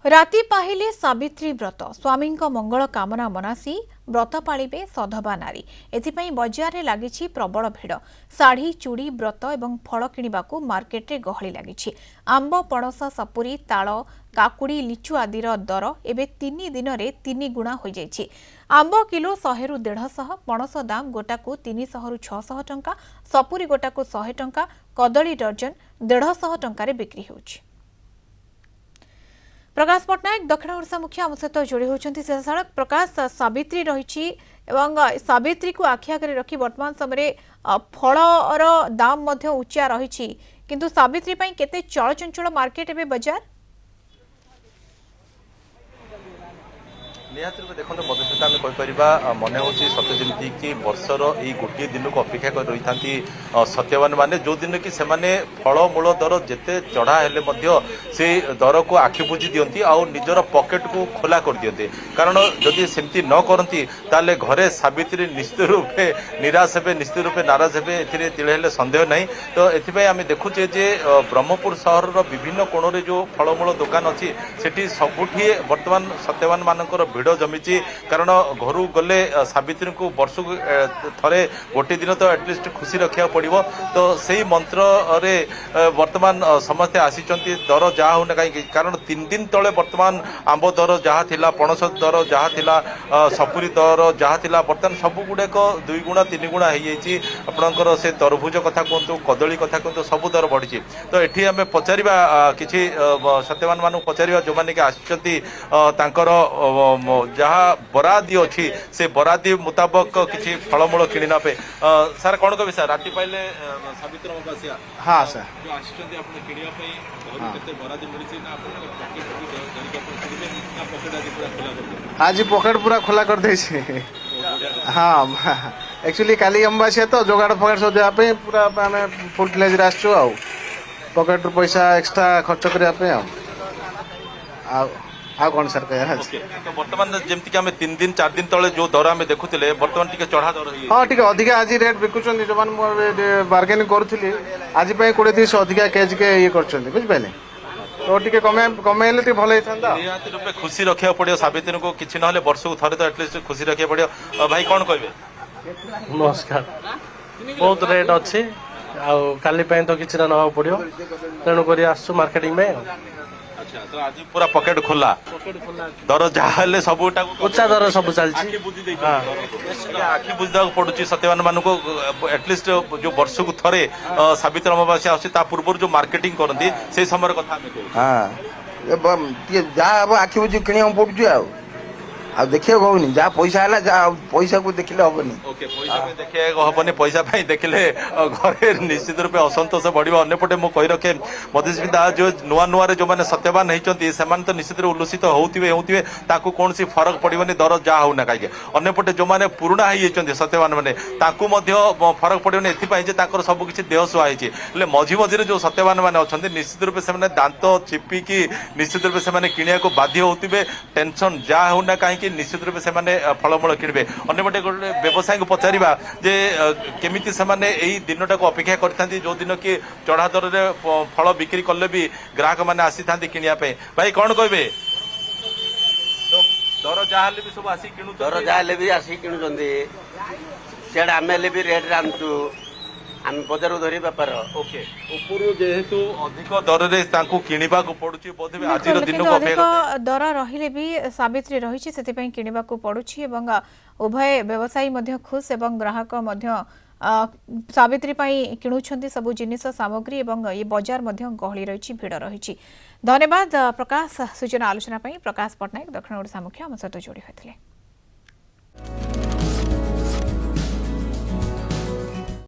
राति पाहिले सावित्री व्रत स्वामी मंगल कामना मनासी व्रत पालिबे सधवा नारी एथिपाई बजार लगी प्रबल भिड़ शाढ़ी चूड़ी व्रत और फल किणवाकू मार्केट रे गहली लगी आंब पणस सपुरी ताल काकुड़ी लिचु आदिर दर एवं 3 दिन में 3 गुणा हो जाइछि। आंब किलो 100 रु 150, पणस दाम गोटाकू 300 रु 600 टंका, सपुरी गोटाकू 100 टंका, कदली डर्जन 150 टंका बिक्री होछि। प्रकाश पट्टनायक दक्षिण ओडिशा मुख्य आम सहित जोड़ी होती सड़क प्रकाश सावित्री रही सावित्री को आखि आगे रखी वर्तमान समय फलर दाम उच्चा रही किंतु सावित्री केते चलचंचल मार्केट एवं बजार निहत रूप देखो मधुस्मिता आम कहीपर मन हो सत्य जमी कि वर्षर यही गोटे दिन को अपेक्षा कर रही था सत्यवान मैंने जो दिन कि फलमूल दर जिते चढ़ा हेले से दर को आखि बुझी दिखती आउ निजर पकेट को खोला कर दिखते कारण जदि सेमती न करती ताले घरे सावित्री निश्चित रूपे निराश हे निश्चित रूपे नाराज हे तिले सन्देह ना। तो ये आम देखुचे जे ब्रह्मपुर सहर विभिन्न कोण में जो फलमूल दुकान अच्छी सेठी सबुठी बर्तमान सत्यवान मानकर भिड़ जमी कारण घर गले सावित्री को वर्ष थे गोटे दिन तो एटलिस्ट खुशी रखा पड़ो। तो से मंत्र रे वर्तमान समस्ते आसीचंती दर जहाँ होना कहीं कारण 3 दिन तले वर्तमान आंब दर जहाँ थिला पणस दर जहाँ थिला सपुरी दर जहाँ थिला वर्तमान सब गुड़ाक 2 गुणा 3 गुणा हो जाइए। आपणकर से तरभुज कथा कहतु कदली कथा कहतु सब दर बढ़ी। तो ये आम पचारा कि सत्यवान मान पचारा जो मैंने आसचंती जहाँ बरादी अच्छी से बरादी मुताबक किसी फलमूल किणना पे सर कौन कह सर राति पाइले सावित्री अमावास्या हाँ सर जो आसिचंती आपण किणिया पई घर केते बरादी मिलिछि ना आपण पॉकेट भी धरिक आपण किणिबे ना पॉकेट आदि पूरा खोला कर दे आज पॉकेट पूरा खोला कर दे हाँ एक्चुअली काली अमावास्या तो जोगाड़ फगाड़ सब देवा पे पूरा माने फुल फ्लेज रे आछो आ पॉकेट पैसा एक्स्ट्रा खर्च करया पे आ कौन सर कह तो वर्तमान जमती कि 3 दिन 4 दिन तले जो दर आम देखुले वर्तमान टिके चढ़ा दर हाँ टिके अधिका आज रेट बिकुचन जो बार्गेनिंग करुली आज 20-30 अधिका केज के ये कर बुझिपारे तो टिके कमेले टिके भल होता निहाती रूपे खुशी रखा पड़ो सावित्री को किसी ना वर्ष को थे तो एटलिस्ट खुशी रखा पड़ो। भाई कौन कहे नमस्कार बहुत रेट अच्छी आली तो किसी ना ना पड़ो तेणुक आसु मार्केटिंग में। अच्छा तो आज पूरा पॉकेट खोला दर जहाँ सब उच्चा दर सब चलती आखि बुझा पड़ुची सत्यवान मान को एटलिस्ट जो वर्ष को थे सावित्री अमावास्या आसी पूर्व जो मार्केटिंग करती से समय कथा हाँ जहाँ आखि बुझी किणा पड़ुची आ देखिए होनी जहाँ पैसा है जहाँ पैसा को देखिले हेनी पैसा देखिए हेनी पैसा देखिले घरे निश्चित रूपे असंतोष बढ़ो। अंपटे मुझे कही रखे मधुस्मिता जो नुआ नुआ जो मैंने सत्यवान होती से तो निश्चित उल्लसित होते कौन सी फरक पड़ोनी दर जहाँ होना कहीं अंपटे जो मैंने पुराणा होती सत्यवान मैंने फरक पड़ोनी एपाई सबकि देह सुहाई मझी मझे जो सत्यवान मैंने अच्छा निश्चित रूपे से दांत चिपिकी निश्चित रूपे से किणा को बाध्य होते टेंशन जहाँ होना कहीं निश्चित रूपे से फलमूल किणवे। अंपटे गोटे व्यवसायी को पचारा जे केमिति से यही दिनटा को अपेक्षा करते जो दिन कि चढ़ा दर में फल बिक्री कले भी ग्राहक मैंने आसी था किणापी। भाई कौन कहे तो दर जहाँ भी सब आसी कि दर जहाँ भी आसी किणुंट सीआड़े आम भी रेट आनुचु आम बजार धरी बेपार ओके ऊपर जेहेतु अधिक दर में किणवा पड़ुची बोधे आज दिन को अधिक दर रहिले भी सावित्री रही से किणवा पड़ुची एवं उभय व्यवसायी मध्य खुश एवं ग्राहक मध्य सावित्री किणुछंती सबु जिनिस सामग्री एवं ये बजार मध्य गहली रही भिड़ रही। धन्यवाद प्रकाश सूचना आलोचना प्रकाश पट्टनायक दक्षिण ओडिशा मुख्य आम सहित जोड़ी होते।